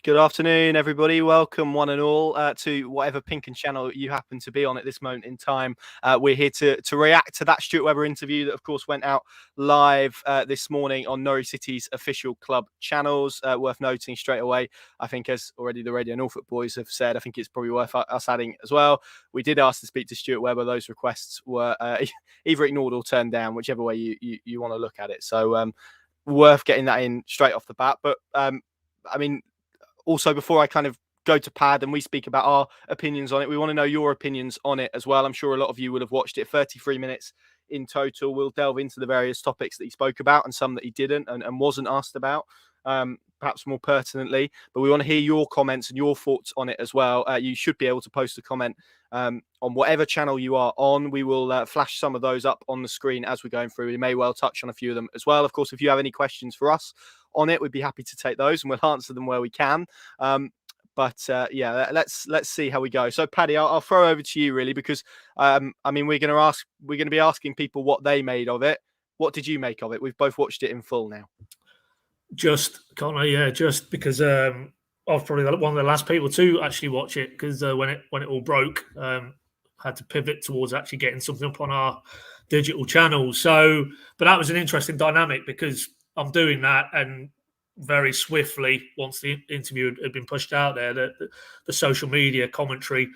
Good afternoon, everybody. Welcome, one and all, to whatever pink and channel you happen to be on at this moment in time. We're here to react to that Stuart Webber interview that, of course, went out live this morning on Norwich City's official club channels. Worth noting straight away, I think, as already the Radio Norfolk boys have said, I think it's probably worth us adding as well. We did ask to speak to Stuart Webber. Those requests were either ignored or turned down, whichever way you want to look at it. So worth getting that in straight off the bat. But I mean, also, before I kind of go to Pad and we speak about our opinions on it, we want to know your opinions on it as well. I'm sure a lot of you would have watched it. 33 minutes in total. We'll delve into the various topics that he spoke about and some that he didn't and wasn't asked about, perhaps more pertinently. But we want to hear your comments and your thoughts on it as well. You should be able to post a comment on whatever channel you are on. We will flash some of those up on the screen as we're going through. We may well touch on a few of them as well. Of course, if you have any questions for us on it, we'd be happy to take those and we'll answer them where we can. Yeah, let's see how we go. So, Paddy, I'll throw over to you really because I mean we're going to be asking people what they made of it. What did you make of it? We've both watched it in full now. Just because I was probably one of the last people to actually watch it because when it all broke, had to pivot towards actually getting something up on our digital channels. So, but that was an interesting dynamic because I'm doing that and very swiftly, once the interview had been pushed out there, the social media commentary,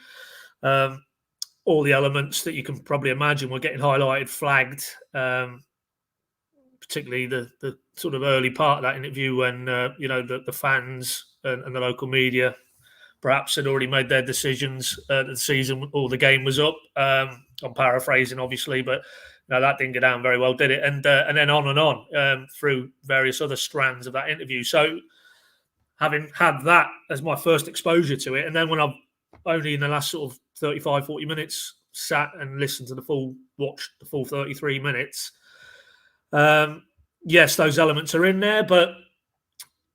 all the elements that you can probably imagine were getting highlighted, flagged, particularly the sort of early part of that interview when, the fans and the local media perhaps had already made their decisions the season or the game was up. I'm paraphrasing, obviously, but no, that didn't go down very well, did it? And then on and on through various other strands of that interview. So having had that as my first exposure to it, and then when I've only in the last sort of 35, 40 minutes sat and listened to watched the full 33 minutes, yes, those elements are in there, but,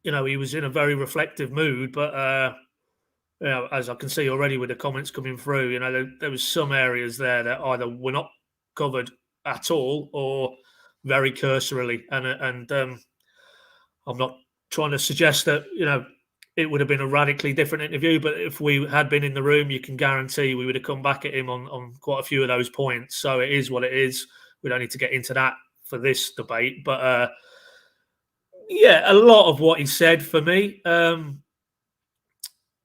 he was in a very reflective mood. But, as I can see already with the comments coming through, there was some areas there that either were not covered at all or very cursorily, and I'm not trying to suggest that it would have been a radically different interview, but if we had been in the room, you can guarantee we would have come back at him on quite a few of those points. So it is what it is. We don't need to get into that for this debate, but a lot of what he said for me,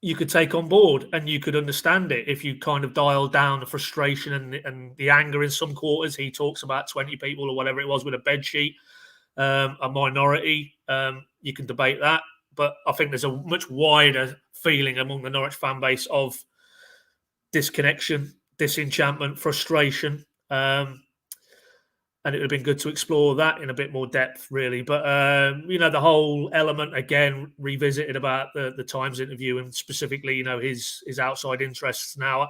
you could take on board and you could understand it if you kind of dial down the frustration and the anger in some quarters. He talks about 20 people or whatever it was with a bed sheet, a minority. You can debate that, but I think there's a much wider feeling among the Norwich fan base of disconnection, disenchantment, frustration. And it would have been good to explore that in a bit more depth, really. But, the whole element, again, revisited about the Times interview and specifically, his outside interests. Now,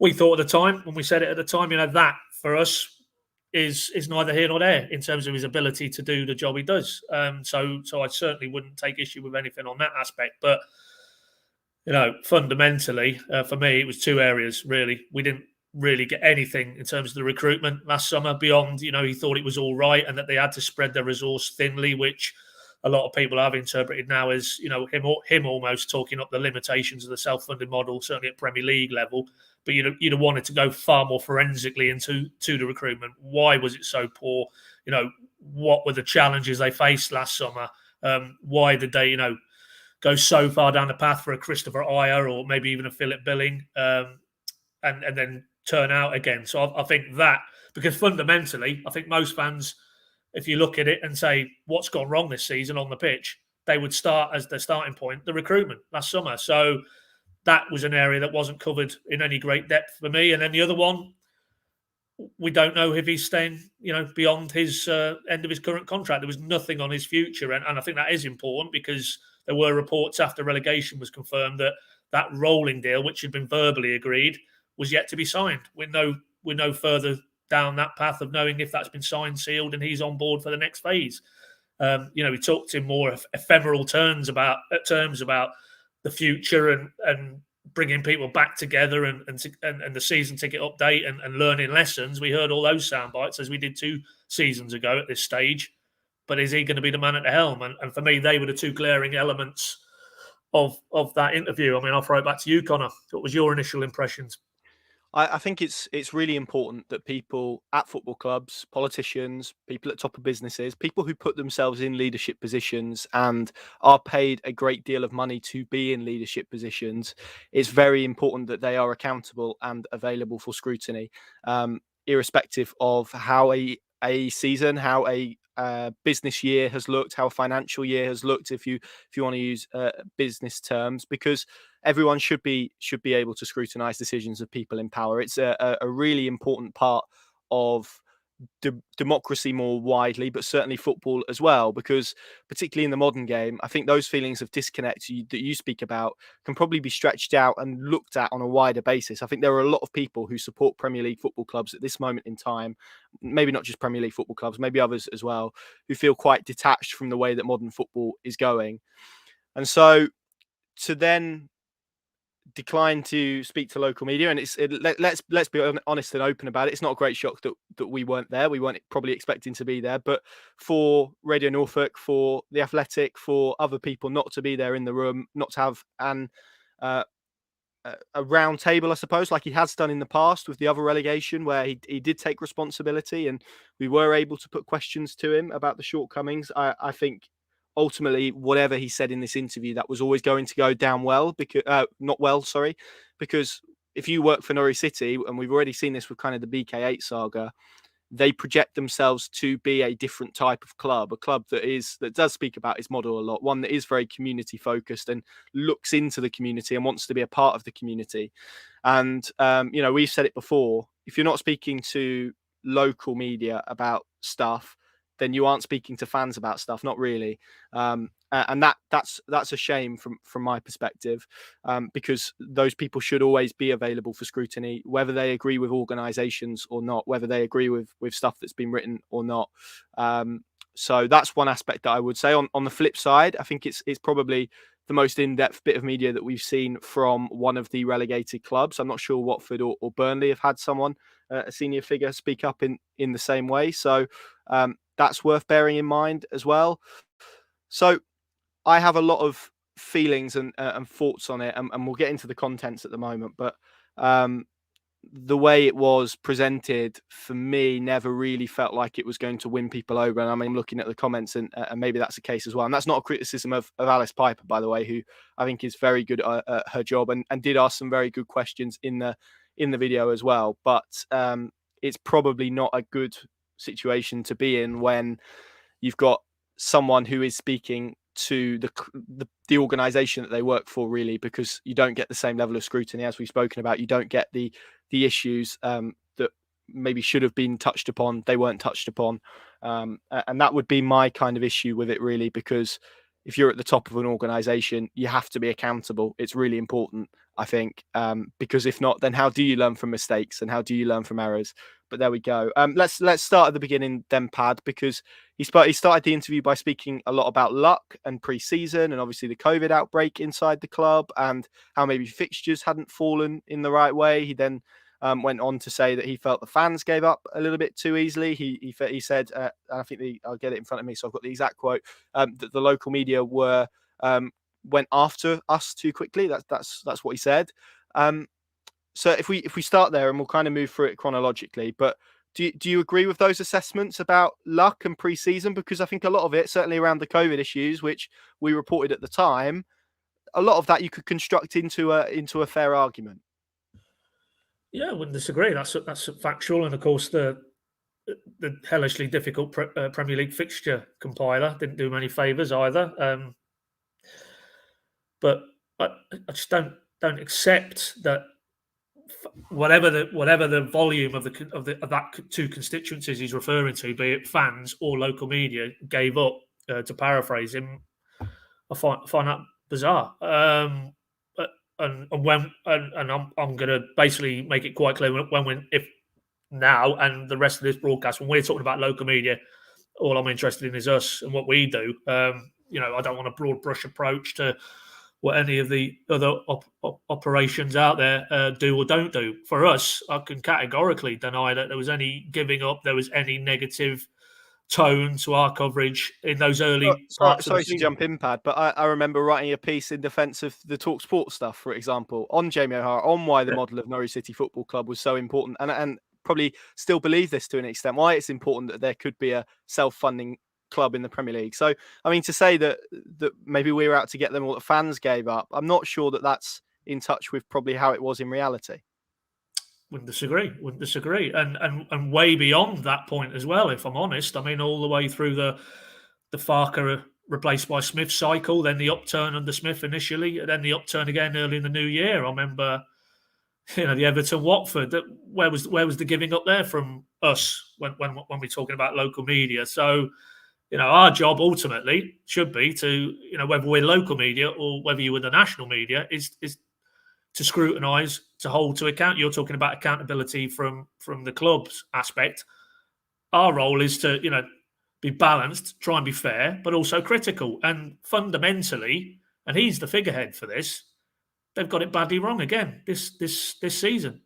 we thought at the time, when we said it at the time, that for us is neither here nor there in terms of his ability to do the job he does. So I certainly wouldn't take issue with anything on that aspect. But, fundamentally, for me, it was two areas, really. We didn't really get anything in terms of the recruitment last summer beyond, he thought it was all right and that they had to spread their resource thinly, which a lot of people have interpreted now as, him almost talking up the limitations of the self-funded model, certainly at Premier League level. But you'd have wanted to go far more forensically into the recruitment. Why was it so poor? What were the challenges they faced last summer? Why did they, go so far down the path for a Christopher Ayer or maybe even a Philip Billing and then turn out again? So I think that, because fundamentally, I think most fans, if you look at it and say, what's gone wrong this season on the pitch, they would start as their starting point, the recruitment last summer. So that was an area that wasn't covered in any great depth for me. And then the other one, we don't know if he's staying, beyond his end of his current contract. There was nothing on his future. And I think that is important because there were reports after relegation was confirmed that rolling deal, which had been verbally agreed, was yet to be signed. We're no further down that path of knowing if that's been signed, sealed, and he's on board for the next phase. We talked in more ephemeral terms about the future and bringing people back together and the season ticket update and learning lessons. We heard all those sound bites as we did 2 seasons ago at this stage. But is he going to be the man at the helm? And for me, they were the two glaring elements of that interview. I mean, I'll throw it back to you, Connor. What was your initial impressions? I think it's really important that people at football clubs, politicians, people at top of businesses, people who put themselves in leadership positions and are paid a great deal of money to be in leadership positions, it's very important that they are accountable and available for scrutiny, irrespective of how a season, how a business year has looked, how a financial year has looked, if you want to use business terms, because everyone should be able to scrutinize decisions of people in power. It's a really important part of democracy more widely, but certainly football as well, because particularly in the modern game, I think those feelings of disconnect that you speak about can probably be stretched out and looked at on a wider basis. I think there are a lot of people who support Premier League football clubs at this moment in time, maybe not just Premier League football clubs, maybe others as well, who feel quite detached from the way that modern football is going. And so to then decline to speak to local media, and let's be honest and open about it. It's not a great shock that we weren't there. We weren't probably expecting to be there, but for Radio Norfolk, for The Athletic, for other people not to be there in the room, not to have uh, a round table, I suppose, like he has done in the past with the other relegation, where he did take responsibility and we were able to put questions to him about the shortcomings. I think ultimately, whatever he said in this interview, that was always going to go down well, because not well, sorry, because if you work for Norwich City, and we've already seen this with kind of the BK8 saga, they project themselves to be a different type of club, a club that does speak about its model a lot, one that is very community focused and looks into the community and wants to be a part of the community. And we've said it before: if you're not speaking to local media about stuff, then you aren't speaking to fans about stuff, not really. And that's a shame from my perspective, because those people should always be available for scrutiny, whether they agree with organisations or not, whether they agree with stuff that's been written or not. So that's one aspect that I would say. On the flip side, I think it's probably the most in-depth bit of media that we've seen from one of the relegated clubs. I'm not sure Watford or Burnley have had someone, a senior figure, speak up in the same way. So that's worth bearing in mind as well. So I have a lot of feelings and thoughts on it, and we'll get into the contents at the moment. But the way it was presented, for me, never really felt like it was going to win people over. And I mean, looking at the comments, and maybe that's the case as well. And that's not a criticism of Alice Piper, by the way, who I think is very good at her job and did ask some very good questions in the video as well. But it's probably not a good situation to be in when you've got someone who is speaking to the organization that they work for, really, because you don't get the same level of scrutiny as we've spoken about. You don't get the issues that maybe should have been touched upon. They weren't touched upon. And that would be my kind of issue with it, really, because if you're at the top of an organization, you have to be accountable. It's really important, I think, because if not, then how do you learn from mistakes and how do you learn from errors? But there we go. Let's start at the beginning then, Pad, because he started the interview by speaking a lot about luck and pre-season and obviously the COVID outbreak inside the club and how maybe fixtures hadn't fallen in the right way. He then went on to say that he felt the fans gave up a little bit too easily. He said, I think I'll get it in front of me, so I've got the exact quote, that the local media went after us too quickly. That's what he said. So if we start there, and we'll kind of move through it chronologically, but do you agree with those assessments about luck and pre-season? Because I think a lot of it, certainly around the COVID issues, which we reported at the time, a lot of that you could construct into a fair argument. Yeah, I wouldn't disagree. That's factual, and of course the hellishly difficult Premier League fixture compiler didn't do many favours either. But I just don't accept that whatever the volume of that two constituencies he's referring to, be it fans or local media, gave up. To paraphrase him, I find that bizarre. And I'm going to basically make it quite clear if now and the rest of this broadcast, when we're talking about local media, all I'm interested in is us and what we do. I don't want a broad brush approach to what any of the other operations out there do or don't do. For us, I can categorically deny that there was any giving up, there was any negative tone to our coverage in those early parts of the Sorry to season. jump in, Pad, but I remember writing a piece in defence of the Talk Sport stuff, for example, on Jamie O'Hara, on why the model of Norwich City Football Club was so important, and probably still believe this to an extent, why it's important that there could be a self-funding club in the Premier League. So, I mean, to say that maybe we were out to get them or the fans gave up, I'm not sure that that's in touch with probably how it was in reality. Wouldn't disagree. And way beyond that point as well, if I'm honest. I mean, all the way through the Farker replaced by Smith cycle, then the upturn under Smith initially, and then the upturn again early in the new year. I remember, the Everton Watford. Where was the giving up there from us when we're talking about local media? So, our job ultimately should be to, whether we're local media or whether you're the national media, is to scrutinise, to hold to account. You're talking about accountability from the club's aspect. Our role is to, be balanced, try and be fair, but also critical. And fundamentally, and he's the figurehead for this, they've got it badly wrong again this season.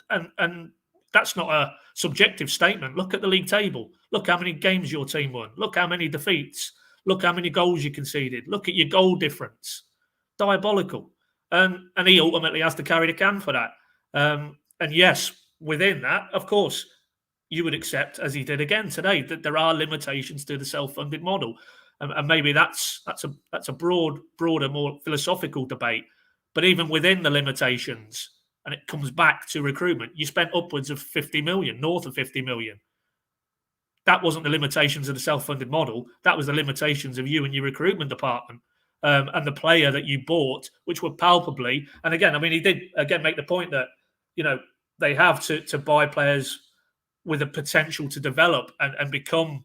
And that's not a subjective statement. Look at the league table. Look how many games your team won. Look how many defeats. Look how many goals you conceded. Look at your goal difference. Diabolical. And he ultimately has to carry the can for that. And yes, within that, of course, you would accept, as he did again today, that there are limitations to the self-funded model. And maybe that's a broader, more philosophical debate. But even within the limitations, and it comes back to recruitment, you spent upwards of 50 million, north of 50 million. That wasn't the limitations of the self-funded model. That was the limitations of you and your recruitment department. And the player that you bought, which were palpably, and again, I mean, he did again make the point that, they have to buy players with a potential to develop and become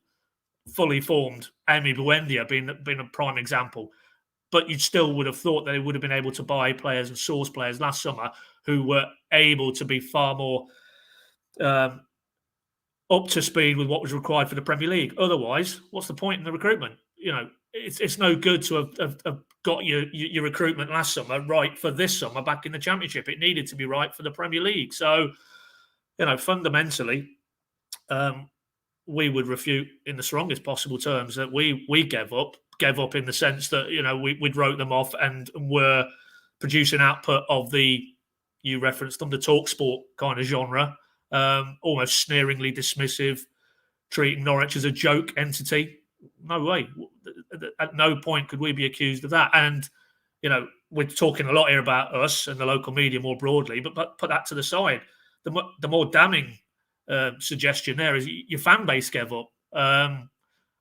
fully formed. Amy Buendia being a prime example. But you still would have thought that they would have been able to buy players and source players last summer who were able to be far more up to speed with what was required for the Premier League. Otherwise, what's the point in the recruitment? It's no good to have got your recruitment last summer right for this summer back in the Championship. It needed to be right for the Premier League. So, fundamentally, we would refute in the strongest possible terms that we gave up in the sense that, we'd wrote them off and were producing output of you referenced them, the talk sport kind of genre, almost sneeringly dismissive, treating Norwich as a joke entity. No way. At no point could we be accused of that. And, we're talking a lot here about us and the local media more broadly, but put that to the side. The more damning suggestion there is your fan base gave up.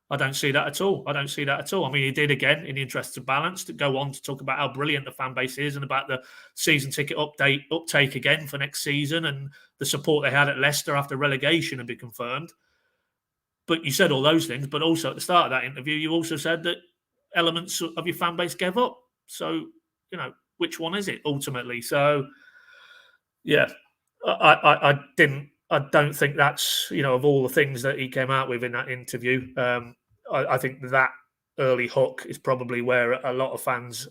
I don't see that at all. I mean, he did again, in the interests of balance, to go on to talk about how brilliant the fan base is and about the season ticket uptake again for next season and the support they had at Leicester after relegation had been confirmed. But you said all those things, but also at the start of that interview, you also said that elements of your fan base gave up. So, which one is it ultimately? So, yeah, I don't think that's, of all the things that he came out with in that interview, I think that early hook is probably where a lot of fans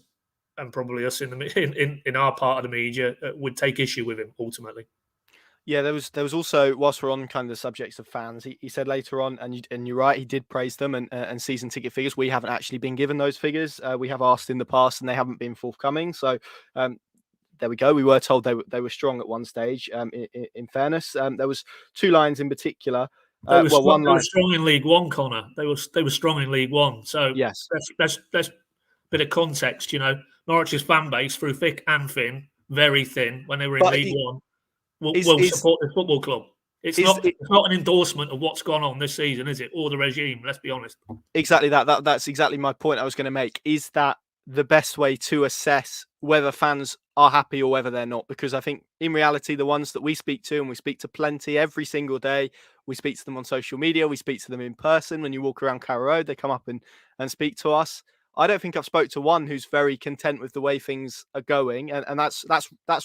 and probably us in our part of the media would take issue with him ultimately. Yeah, there was also, whilst we're on kind of the subjects of fans, he said later on, and you're right, he did praise them and season ticket figures. We haven't actually been given those figures. We have asked in the past, and they haven't been forthcoming. So there we go. We were told they were strong at one stage. In fairness, there was two lines in particular. They were strong in League One, Connor. They were strong in League One. So yes, let's bit of context. Norwich's fan base through thick and thin, very thin when they were in League One. Will support the football club. It's not an endorsement of what's gone on this season, is it? Or the regime, let's be honest. Exactly that's exactly my point I was going to make. Is that the best way to assess whether fans are happy or whether they're not? Because I think in reality, the ones that we speak to, and we speak to plenty every single day, we speak to them on social media, we speak to them in person. When you walk around Carrow Road, they come up and speak to us. I don't think I've spoke to one who's very content with the way things are going, and that's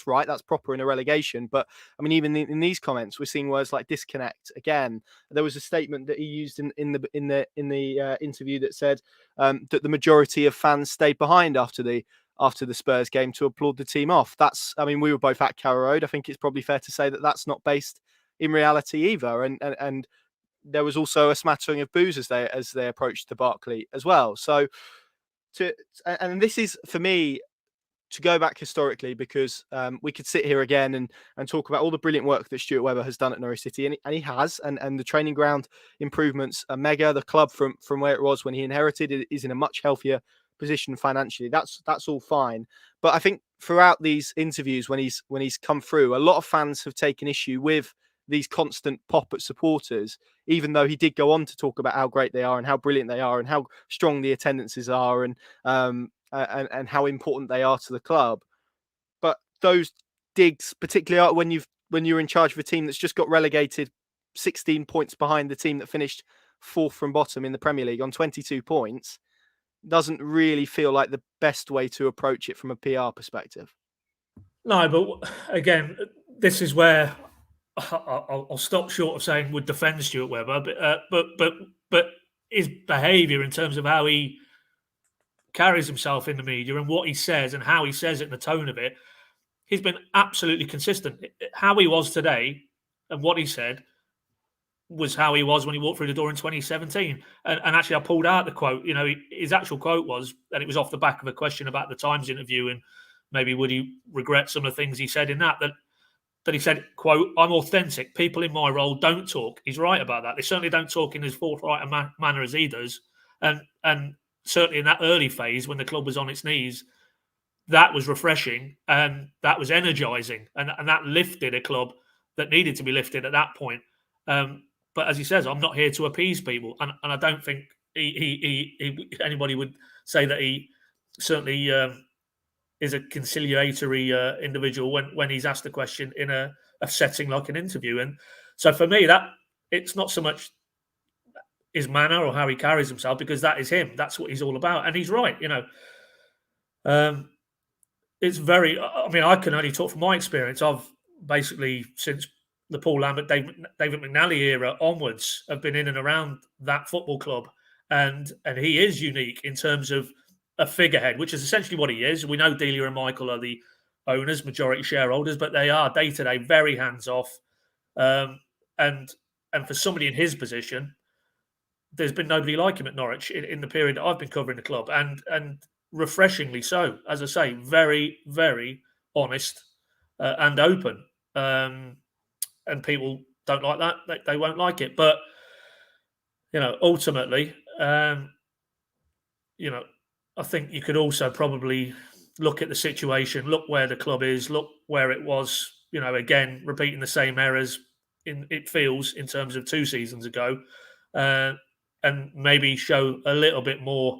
right. That's proper in a relegation. But I mean, even in these comments, we're seeing words like disconnect again. There was a statement that he used in the interview that said that the majority of fans stayed behind after the Spurs game to applaud the team off. I mean, we were both at Carrow Road. I think it's probably fair to say that that's not based in reality either. And there was also a smattering of boos as they approached the Barclay as well. So and this is for me to go back historically, because we could sit here again and talk about all the brilliant work that Stuart Webber has done at Norwich City, and he has, and the training ground improvements are mega. The club from where it was when he inherited is in a much healthier position financially. That's all fine. But I think throughout these interviews, when he's come through, a lot of fans have taken issue with these constant pop at supporters, even though he did go on to talk about how great they are and how brilliant they are and how strong the attendances are, and how important they are to the club. But those digs, particularly when you're in charge of a team that's just got relegated 16 points behind the team that finished fourth from bottom in the Premier League on 22 points, doesn't really feel like the best way to approach it from a PR perspective. No, but again, this is where I'll stop short of saying would defend Stuart Webber, but his behaviour in terms of how he carries himself in the media and what he says and how he says it and the tone of it, he's been absolutely consistent. How he was today and what he said was how he was when he walked through the door in 2017. And actually, I pulled out the quote. You know, his actual quote was, and it was off the back of a question about the Times interview and maybe would he regret some of the things he said in that he said, quote, "I'm authentic. People in my role don't talk." He's right about that. They certainly don't talk in as forthright a manner as he does. And certainly in that early phase when the club was on its knees, that was refreshing and that was energising, and that lifted a club that needed to be lifted at that point. But as he says, I'm not here to appease people, and I don't think anybody would say that he certainly is a conciliatory individual when he's asked a question in a setting like an interview. And so for me, that it's not so much his manner or how he carries himself, because that is him. That's what he's all about, and he's right. You know, it's very. I mean, I can only talk from my experience. I've basically since the Paul Lambert, David McNally era onwards, have been in and around that football club, and he is unique in terms of a figurehead, which is essentially what he is. We know Delia and Michael are the owners, majority shareholders, but they are day to day very hands off, and for somebody in his position, there's been nobody like him at Norwich in the period that I've been covering the club, and refreshingly so. As I say, very, very honest and open. And people don't like that; they won't like it. But you know, ultimately, you know, I think you could also probably look at the situation, look where the club is, look where it was. You know, again, repeating the same errors it feels in terms of 2 seasons ago, and maybe show a little bit more,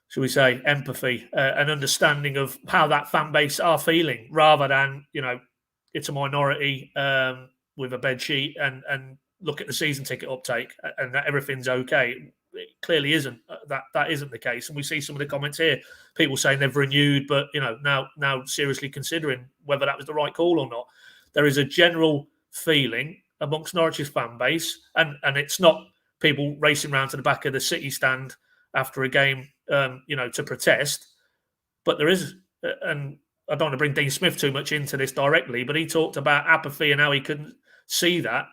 shall we say, empathy and understanding of how that fan base are feeling, rather than, you know, it's a minority with a bed sheet and look at the season ticket uptake and that everything's okay. It clearly isn't. That isn't the case. And we see some of the comments here, people saying they've renewed, but you know, now seriously considering whether that was the right call or not. There is a general feeling amongst Norwich's fan base, and it's not people racing around to the back of the City stand after a game, you know, to protest, but there is, and I don't want to bring Dean Smith too much into this directly, but he talked about apathy and how he couldn't see that.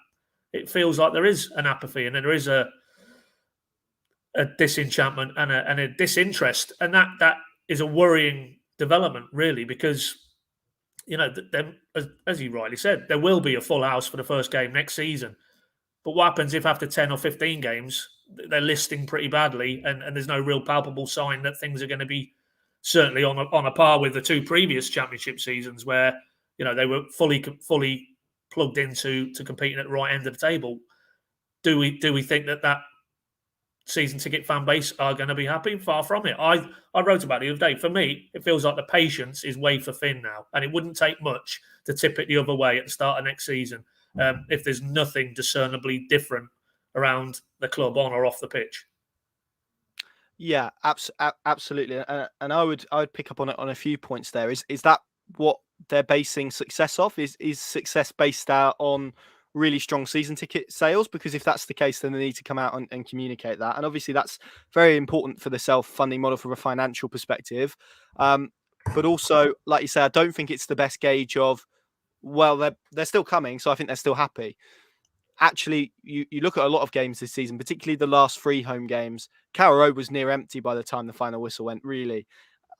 It feels like there is an apathy, and there is a disenchantment and a disinterest, and that is a worrying development, really, because you know, as you rightly said, there will be a full house for the first game next season. But what happens if after 10 or 15 games they're listing pretty badly, and there's no real palpable sign that things are going to be certainly on a par with the 2 previous championship seasons, where you know they were fully plugged into competing at the right end of the table? Do we think that season ticket fan base are going to be happy? Far from it. I wrote about it the other day. For me, it feels like the patience is wafer thin now, and it wouldn't take much to tip it the other way at the start of next season if there's nothing discernibly different around the club on or off the pitch. Yeah, absolutely. And I would pick up on it on a few points there. Is that what they're basing success off? Is success based out on really strong season ticket sales? Because if that's the case, then they need to come out and communicate that. And obviously that's very important for the self-funding model from a financial perspective. But also, like you say, I don't think it's the best gauge of, well, they're still coming, so I think they're still happy. actually, you look at a lot of games this season, particularly the last 3 home games. Carrow Road was near empty by the time the final whistle went. Really,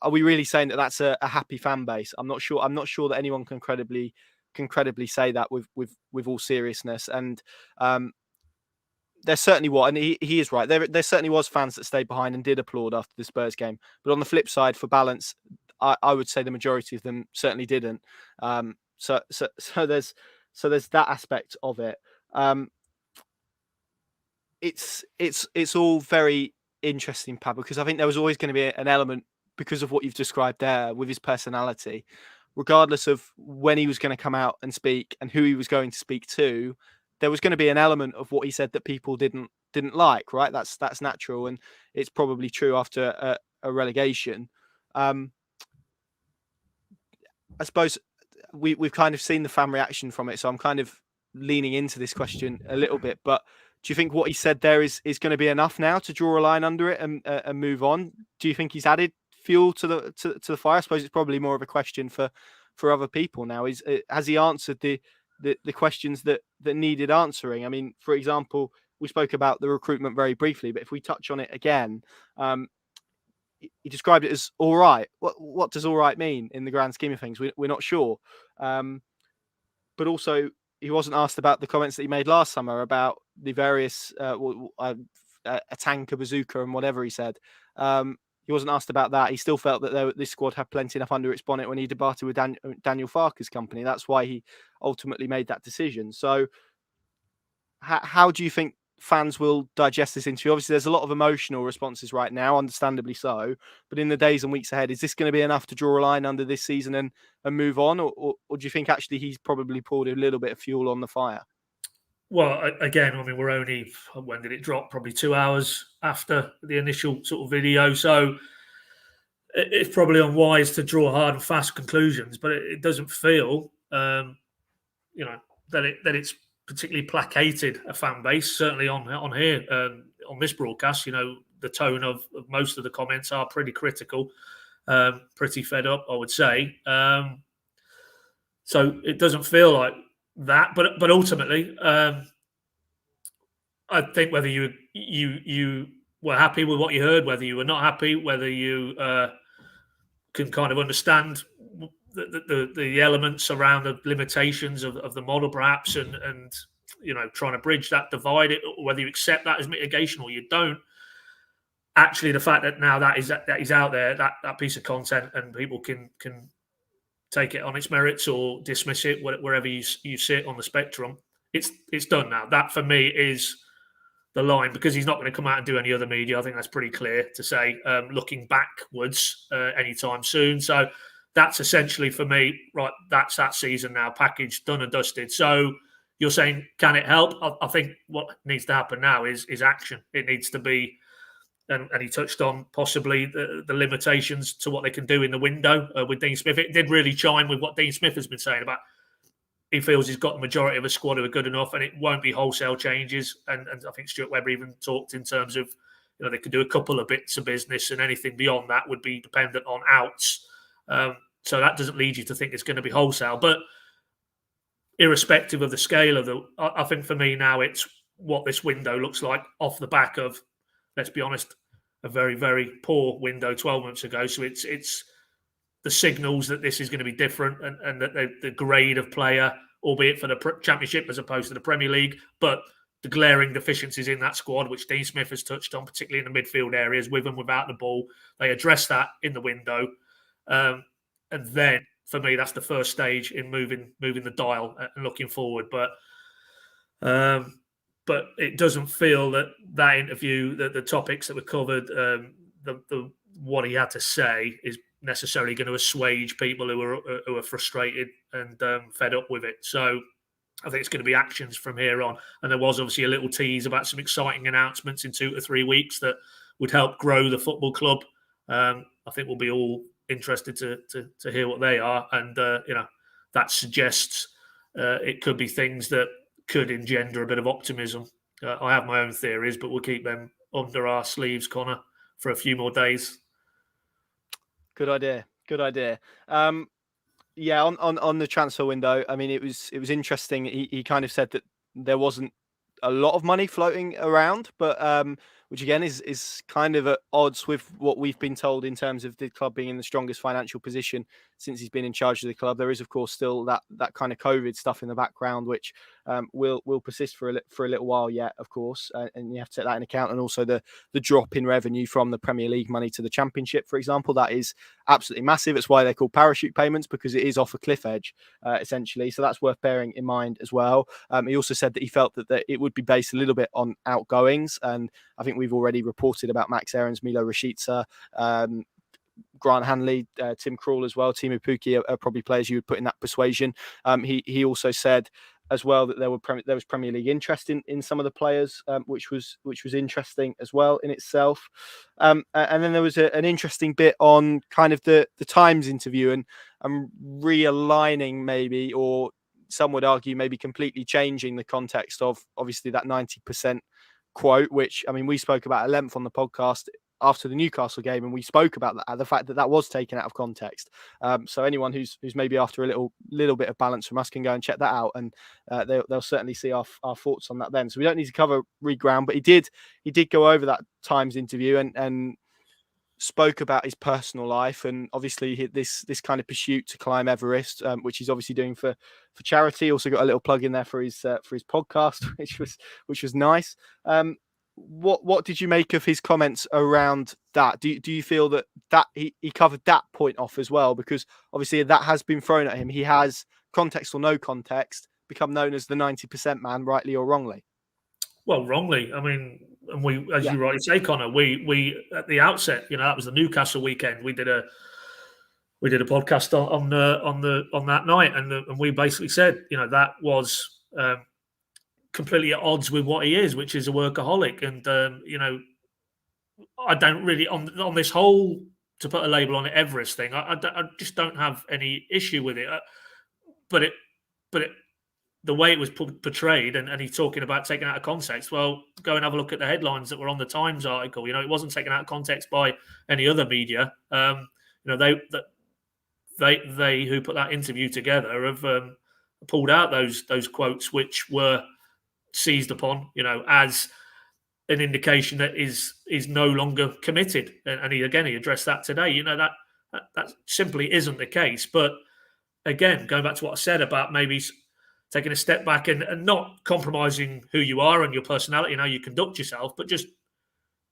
are we really saying that that's a happy fan base? I'm not sure. I'm not sure that anyone can credibly say that with all seriousness. And there certainly was, and he is right. There certainly was fans that stayed behind and did applaud after the Spurs game. But on the flip side, for balance, I would say the majority of them certainly didn't. So there's that aspect of it. It's all very interesting, Pab, because I think there was always going to be an element, because of what you've described there with his personality, regardless of when he was going to come out and speak and who he was going to speak to. There was going to be an element of what he said that people didn't like, right? That's natural, and it's probably true after a relegation. I suppose we've kind of seen the fan reaction from it, so I'm kind of leaning into this question a little bit. But do you think what he said there is going to be enough now to draw a line under it and move on? Do you think he's added fuel to the fire? I suppose it's probably more of a question for other people now. Has he answered the questions that needed answering? I mean, for example, we spoke about the recruitment very briefly, but if we touch on it again, he described it as all right. What does all right mean in the grand scheme of things? We're not sure. But also, he wasn't asked about the comments that he made last summer about the various a tank, a bazooka, and whatever he said. He wasn't asked about that. He still felt that this squad had plenty enough under its bonnet when he departed with Daniel Farke's company. That's why he ultimately made that decision. So how do you think fans will digest this interview? Obviously, there's a lot of emotional responses right now, understandably so. But in the days and weeks ahead, is this going to be enough to draw a line under this season and move on? Or do you think actually he's probably poured a little bit of fuel on the fire? Well, again, I mean, we're only, when did it drop? Probably 2 hours after the initial sort of video. So it's probably unwise to draw hard and fast conclusions, but it doesn't feel, that it's particularly placated a fan base. Certainly on here, on this broadcast, the tone of most of the comments are pretty critical, pretty fed up, I would say. So it doesn't feel like that, but ultimately, I think whether you were happy with what you heard, whether you were not happy, whether you can kind of understand the elements around the limitations of the model, perhaps, and trying to bridge that divide, whether you accept that as mitigation or you don't. Actually, the fact that now that is out there, that piece of content, and people can take it on its merits or dismiss it wherever you sit on the spectrum. It's done now. That for me is the line, because he's not going to come out and do any other media. I think that's pretty clear to say, looking backwards anytime soon. So that's essentially for me, right, that's that season now, packaged, done and dusted. So you're saying, can it help? I think what needs to happen now is action. It needs to be, and he touched on possibly the limitations to what they can do in the window with Dean Smith. It did really chime with what Dean Smith has been saying about, he feels he's got the majority of a squad who are good enough, and it won't be wholesale changes. And I think Stuart Webber even talked in terms of, they could do a couple of bits of business, and anything beyond that would be dependent on outs. So that doesn't lead you to think it's going to be wholesale. But irrespective of the scale of I think for me now, it's what this window looks like off the back of, let's be honest, a very, very poor window 12 months ago. So it's the signals that this is going to be different, and that the grade of player, albeit for the Championship as opposed to the Premier League, but the glaring deficiencies in that squad, which Dean Smith has touched on, particularly in the midfield areas, with and without the ball. They address that in the window. And then, for me, that's the first stage in moving the dial and looking forward. But it doesn't feel that interview, that the topics that were covered, what he had to say is necessarily going to assuage people who are frustrated and fed up with it. So I think it's going to be actions from here on. And there was obviously a little tease about some exciting announcements in 2 to 3 weeks that would help grow the football club. I think we'll be all interested to hear what they are. And, that suggests it could be things that could engender a bit of optimism. I have my own theories, but we'll keep them under our sleeves, Connor, for a few more days. Good idea. Yeah, on the transfer window, I mean, it was interesting. He kind of said that there wasn't a lot of money floating around, but which again is kind of at odds with what we've been told in terms of the club being in the strongest financial position since he's been in charge of the club. There is, of course, still that kind of COVID stuff in the background, which will persist for a little while yet, of course, and you have to take that in account. And also the drop in revenue from the Premier League money to the Championship, for example, that is absolutely massive. It's why they're called parachute payments, because it is off a cliff edge, essentially. So that's worth bearing in mind as well. He also said that he felt that it would be based a little bit on outgoings, and I think we've already reported about Max Aarons, Milo Rashica, Grant Hanley, Tim Krul as well. Timu Pukki are probably players you would put in that persuasion. He also said as well that there was Premier League interest in some of the players, which was interesting as well in itself. And then there was an interesting bit on kind of the Times interview and realigning maybe, or some would argue maybe completely changing the context of obviously that 90% quote, which, I mean, we spoke about at length on the podcast after the Newcastle game, and we spoke about the fact that was taken out of context. So anyone who's maybe after a little bit of balance from us can go and check that out, and they'll certainly see our thoughts on that then. So we don't need to cover ground, but he did go over that Times interview and spoke about his personal life, and obviously this kind of pursuit to climb Everest, which he's obviously doing for charity. Also got a little plug in there for his podcast, which was nice. What did you make of his comments around that? Do you feel that he covered that point off as well? Because obviously that has been thrown at him. He has, context or no context, become known as the 90% man, rightly or wrongly. Well, wrongly. I mean, and we, as you rightly say, Connor, we at the outset, that was the Newcastle weekend. We did a podcast on that night, and we basically said, that was completely at odds with what he is, which is a workaholic. And I don't really on this whole, to put a label on it, Everest thing. I just don't have any issue with it. But the way it was portrayed, and he's talking about taken out of context. Well, go and have a look at the headlines that were on the Times article. It wasn't taken out of context by any other media. They who put that interview together have pulled out those quotes, which were seized upon, as an indication that is no longer committed. And he addressed that today. That simply isn't the case. But again, going back to what I said about maybe taking a step back and not compromising who you are and your personality and how you conduct yourself, but just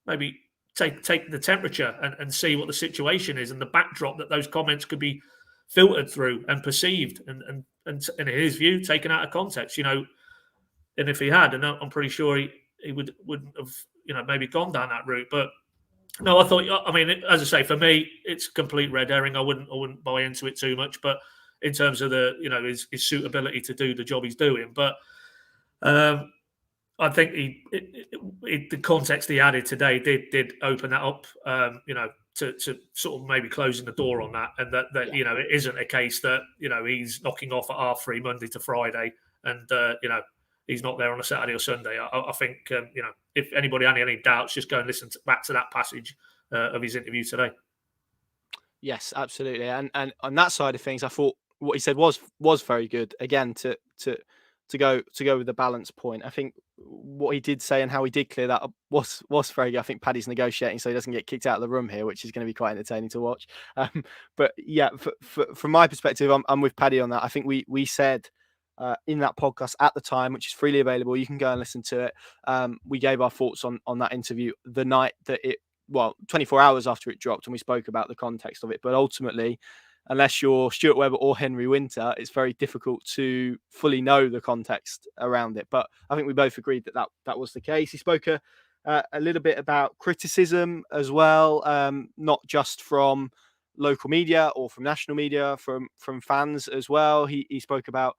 maybe take the temperature and see what the situation is and the backdrop that those comments could be filtered through and perceived and in his view, taken out of context, and if he had, and I'm pretty sure he wouldn't have, maybe gone down that route. But no, I mean, as I say, for me, it's complete red herring. I wouldn't buy into it too much, but in terms of his suitability to do the job he's doing. But I think the context he added today did open that up, to sort of maybe closing the door on that, and that it isn't a case that he's knocking off at R3 Monday to Friday, and he's not there on a Saturday or Sunday. I think if anybody had any doubts, just go and listen back to that passage of his interview today. Yes, absolutely, and on that side of things, I thought what he said was very good. Again, to go with the balance point, I think what he did say and how he did clear that up was very good. I think Paddy's negotiating so he doesn't get kicked out of the room here, which is going to be quite entertaining to watch. But yeah, from my perspective, I'm with Paddy on that. I think we said in that podcast at the time, which is freely available, you can go and listen to it. We gave our thoughts on that interview the night that 24 hours after it dropped, and we spoke about the context of it. But ultimately, unless you're Stuart Webber or Henry Winter, it's very difficult to fully know the context around it. But I think we both agreed that was the case. He spoke a little bit about criticism as well, not just from local media or from national media, from fans as well. He spoke about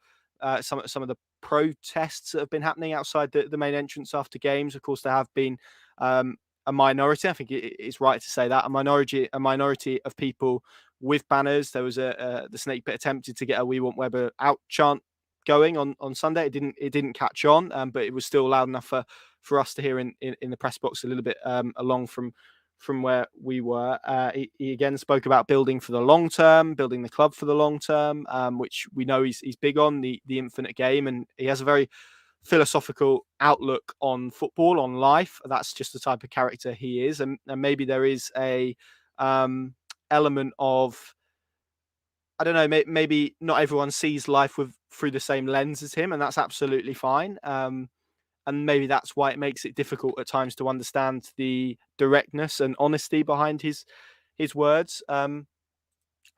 some of the protests that have been happening outside the main entrance after games. Of course, there have been a minority. I think it's right to say that a minority of people with banners. There was the Snake Pit attempted to get a "We Want Webber Out" chant going on Sunday. It didn't catch on, but it was still loud enough for us to hear in the press box a little bit along from where we were. He again spoke about building for the long term, building the club for the long term, which we know he's big on, the infinite game, and he has a very philosophical outlook on football, on life. That's just the type of character he is, and maybe there is a element of, I don't know, maybe not everyone sees life through the same lens as him, and that's absolutely fine. And maybe that's why it makes it difficult at times to understand the directness and honesty behind his words.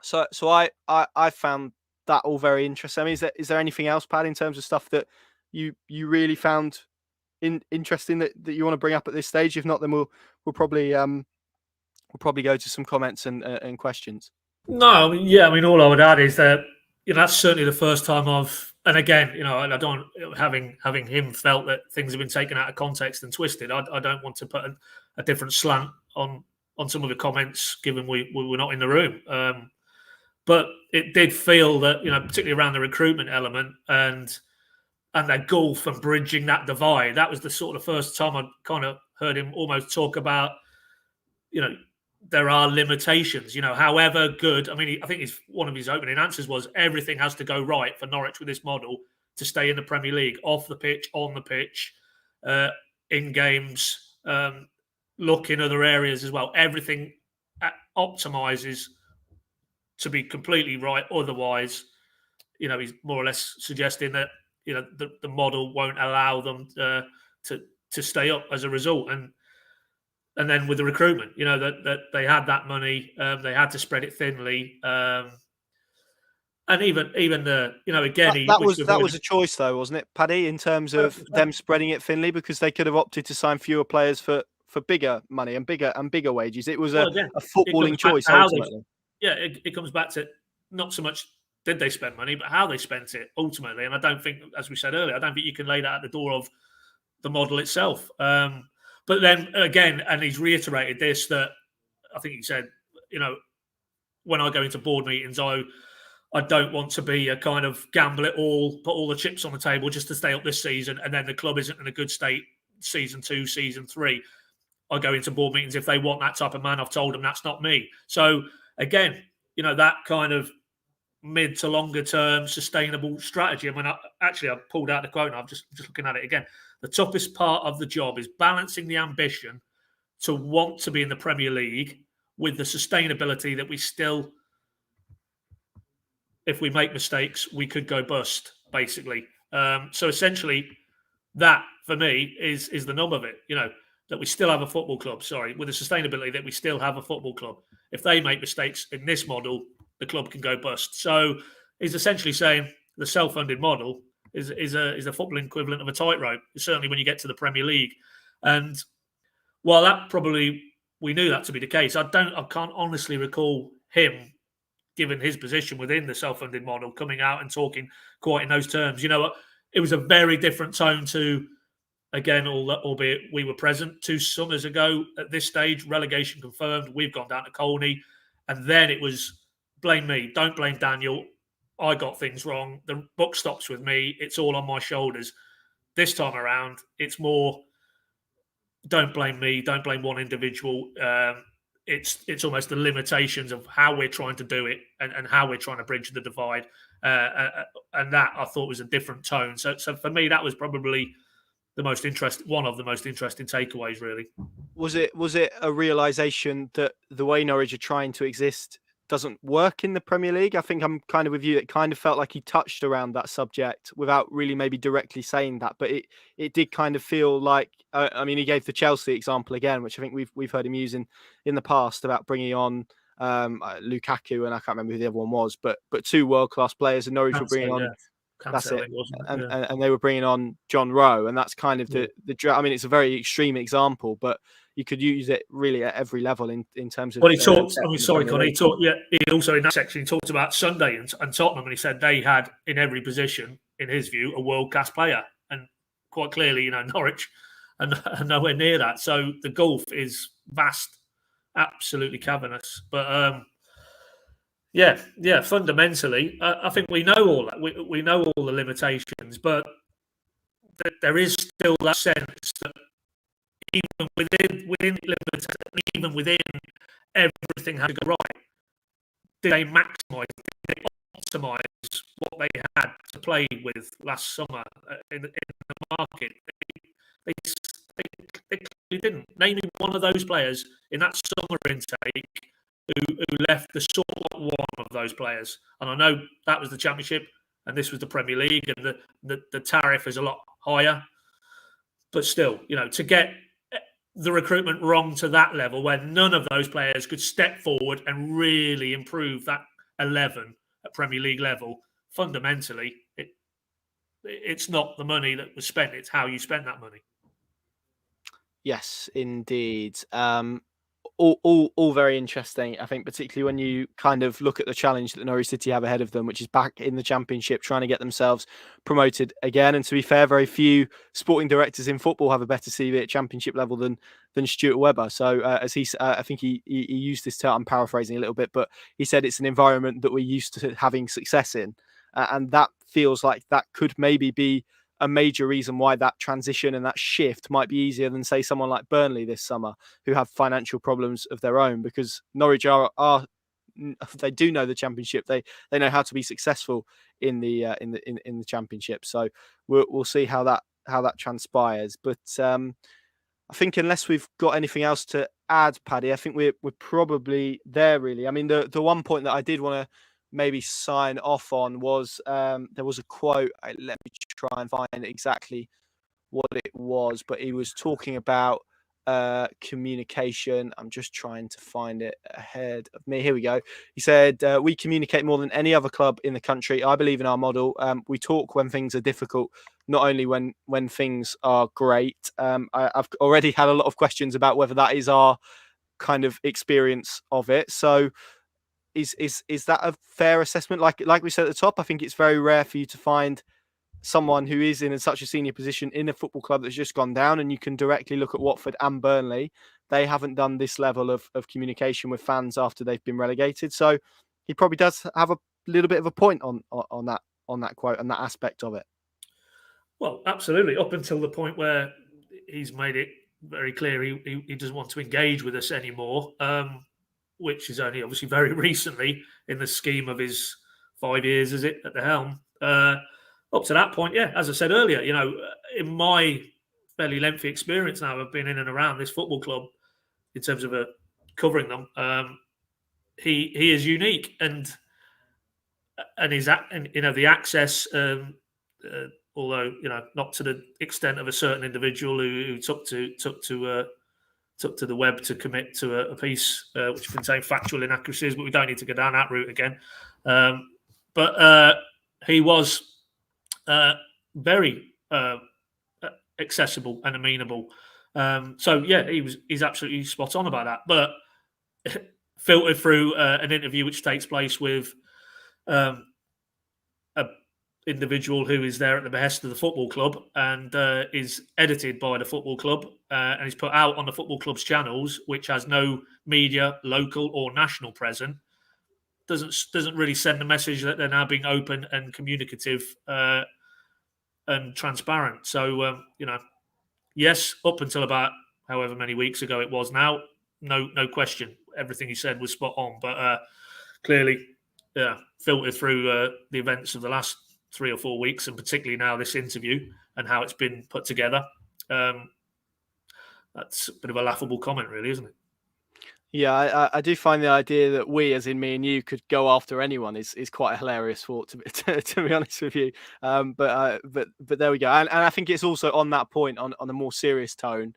So I found that all very interesting. I mean, is there anything else, Pat, in terms of stuff that you really found interesting that you want to bring up at this stage? If not, then we'll probably go to some comments and questions. No, I mean, all I would add is that that's certainly the first time and again, I don't, having him felt that things have been taken out of context and twisted. I don't want to put a different slant on some of the comments, given we were not in the room. But it did feel that, particularly around the recruitment element and that gulf and bridging that divide, that was the sort of first time I'd kind of heard him almost talk about, there are limitations, however good. I mean, I think one of his opening answers was everything has to go right for Norwich with this model to stay in the Premier League, off the pitch, on the pitch, in games, look in other areas as well. Everything optimizes to be completely right. Otherwise, he's more or less suggesting that, the model won't allow them to stay up as a result. And then with the recruitment, that they had that money, they had to spread it thinly, and even the again that was a choice though, wasn't it, Paddy? In terms of them spreading it thinly, because they could have opted to sign fewer players for bigger money and bigger wages. It was a footballing choice ultimately. It comes back to not so much did they spend money, but how they spent it ultimately. And I don't think, as we said earlier, I don't think you can lay that at the door of the model itself. But then again, and he's reiterated this, that I think he said, when I go into board meetings, I don't want to be a kind of gamble it all, put all the chips on the table just to stay up this season, and then the club isn't in a good state season 2, season 3. I go into board meetings if they want that type of man. I've told them that's not me. So again, that kind of mid to longer term sustainable strategy. I mean, I pulled out the quote and I'm just looking at it again. The toughest part of the job is balancing the ambition to want to be in the Premier League with the sustainability that we still, if we make mistakes, we could go bust, basically. So essentially, that for me is the nub of it, that we still have a football club, with the sustainability that we still have a football club. If they make mistakes in this model, the club can go bust. So he's essentially saying the self-funded model is a footballing equivalent of a tightrope, certainly when you get to the Premier League. And while that probably, we knew that to be the case, I can't honestly recall him, given his position within the self-funded model, coming out and talking quite in those terms. It was a very different tone to, again, albeit we were present 2 summers ago at this stage, relegation confirmed, we've gone down to Colney, and then it was, blame me, don't blame Daniel, I got things wrong, the buck stops with me, it's all on my shoulders. This time around, it's more, don't blame me, don't blame one individual. It's almost the limitations of how we're trying to do it and how we're trying to bridge the divide. And that I thought was a different tone. So for me, that was probably one of the most interesting takeaways, really. Was it a realization that the way Norwich are trying to exist doesn't work in the Premier League? I think I'm kind of with you. It kind of felt like he touched around that subject without really maybe directly saying that, but it did kind of feel like, I mean, he gave the Chelsea example again, which I think we've heard him use in the past about bringing on Lukaku, and I can't remember who the other one was, but 2 world-class players, and Norwich were bringing on. That's it. And they were bringing on John Rowe, and that's kind of the. I mean, it's a very extreme example, but you could use it really at every level in terms of. Well, he talked. I mean, sorry, Conor. He talked. Yeah, he also in that section he talked about Sunday and Tottenham, and he said they had in every position, in his view, a world-class player, and quite clearly, Norwich, and nowhere near that. So the gulf is vast, absolutely cavernous. But fundamentally, I think we know all that. We know all the limitations, but there is still that sense that even within everything had to go right. Did they maximise? Did they optimise what they had to play with last summer in the market. They clearly didn't. Name me one of those players in that summer intake who left the sort one of those players. And I know that was the Championship and this was the Premier League, and the tariff is a lot higher. But still, to get the recruitment wrong to that level where none of those players could step forward and really improve that 11 at Premier League level, fundamentally, it's not the money that was spent, it's how you spent that money. Yes, indeed. All very interesting. I think particularly when you kind of look at the challenge that Norwich City have ahead of them, which is back in the Championship, trying to get themselves promoted again. And to be fair, very few sporting directors in football have a better CV at Championship level than Stuart Webber. So as I think he used this term, I'm paraphrasing a little bit, but he said it's an environment that we're used to having success in, and that feels like that could maybe be a major reason why that transition and that shift might be easier than, say, someone like Burnley this summer, who have financial problems of their own, because Norwich are they do know the Championship. They know how to be successful in the Championship. So we'll see how that transpires. But I think unless we've got anything else to add, Paddy, I think we're probably there really. I mean, the one point that I did want to maybe sign off on was there was a quote. Let me try and find exactly what it was, but he was talking about communication. I'm just trying to find it ahead of me. Here we go. He said, we communicate more than any other club in the country. I believe in our model. We talk when things are difficult, not only when things are great. I've already had a lot of questions about whether that is our kind of experience of it. So is that a fair assessment? Like we said at the top, I think it's very rare for you to find someone who is in such a senior position in a football club that's just gone down, and you can directly look at Watford and Burnley. They haven't done this level of communication with fans after they've been relegated. So he probably does have a little bit of a point on that quote and that aspect of it. Well, absolutely. Up until the point where he's made it very clear he doesn't want to engage with us anymore, which is only obviously very recently in the scheme of his 5 years, is it, at the helm. Up to that point, yeah, as I said earlier, in my fairly lengthy experience now of being in and around this football club in terms of covering them, he is unique, and the access, although not to the extent of a certain individual who took to the web to commit to a piece which contained factual inaccuracies, but we don't need to go down that route again. But he was very accessible and amenable. So yeah, he's absolutely spot on about that. But filtered through an interview which takes place with an individual who is there at the behest of the football club and is edited by the football club and is put out on the football club's channels, which has no media, local or national present, doesn't really send the message that they're now being open and communicative and transparent. So yes, up until about however many weeks ago it was now, no question, everything he said was spot on. But clearly, filtered through the events of the last 3 or 4 weeks, and particularly now this interview and how it's been put together, that's a bit of a laughable comment, really, isn't it? Yeah, I do find the idea that we, as in me and you, could go after anyone is quite a hilarious thought, to be honest with you. But there we go. And I think it's also on that point, on a more serious tone,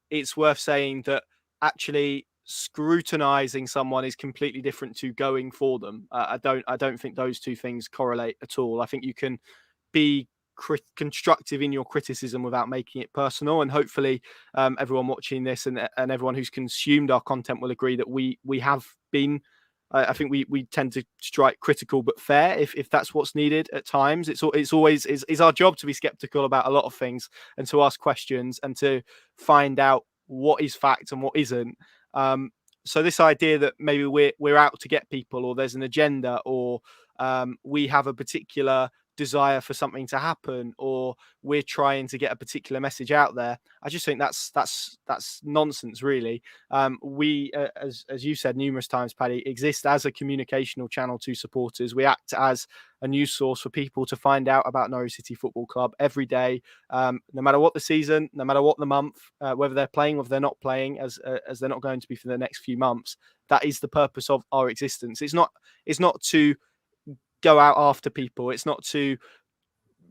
it's worth saying that actually scrutinizing someone is completely different to going for them. I don't think those two things correlate at all. I think you can be constructive in your criticism without making it personal, and hopefully everyone watching this and everyone who's consumed our content will agree that we have been I think we tend to strike critical but fair if that's what's needed at times. It's always our job to be skeptical about a lot of things and to ask questions and to find out what is fact and what isn't. So this idea that maybe we're out to get people, or there's an agenda, or we have a particular desire for something to happen, or we're trying to get a particular message out there. I just think that's nonsense, really. We, as you said numerous times, Paddy, exist as a communicational channel to supporters. We act as a news source for people to find out about Norwich City Football Club every day, no matter what the season, no matter what the month, whether they're playing, whether they're not playing, as they're not going to be for the next few months. That is the purpose of our existence. It's not to go out after people. It's not to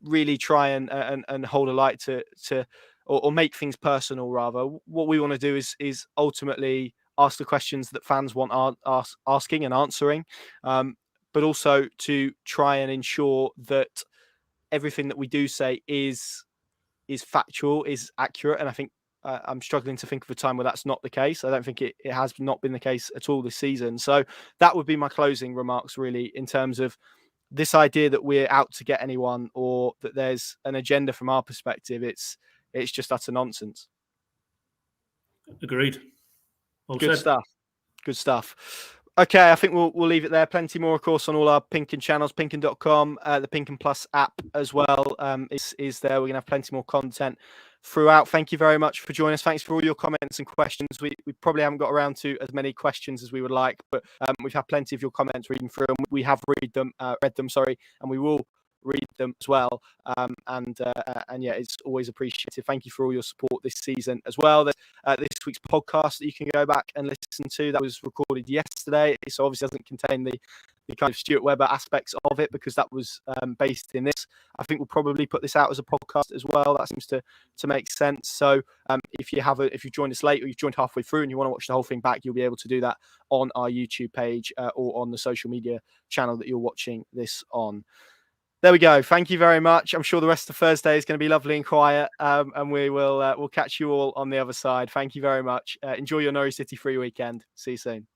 really try and hold a light to or make things personal. Rather, what we want to do is ultimately ask the questions that fans want asking and answering, but also to try and ensure that everything that we do say is factual, is accurate. And I think I'm struggling to think of a time where that's not the case. I don't think it has not been the case at all this season. So that would be my closing remarks, really, in terms of this idea that we're out to get anyone or that there's an agenda from our perspective. It's just utter nonsense. Agreed. Well Good said. stuff. Good stuff. Okay, I think we'll leave it there. Plenty more, of course, on all our Pinken channels, pinken.com, the Pinken Plus app as well is there. We're going to have plenty more content throughout. Thank you very much for joining us. Thanks for all your comments and questions. We probably haven't got around to as many questions as we would like, but we've had plenty of your comments reading through them. We have read them, and we will read them as well. And yeah, it's always appreciated. Thank you for all your support this season as well. There's this week's podcast that you can go back and listen to. That was recorded yesterday. So obviously doesn't contain the kind of Stuart Webber aspects of it, because that was based in this. I think we'll probably put this out as a podcast as well. That seems to make sense. So if you've joined us late, or you've joined halfway through and you want to watch the whole thing back, you'll be able to do that on our YouTube page or on the social media channel that you're watching this on. There we go. Thank you very much. I'm sure the rest of Thursday is going to be lovely and quiet, and we'll catch you all on the other side. Thank you very much. Enjoy your Norwich City free weekend. See you soon.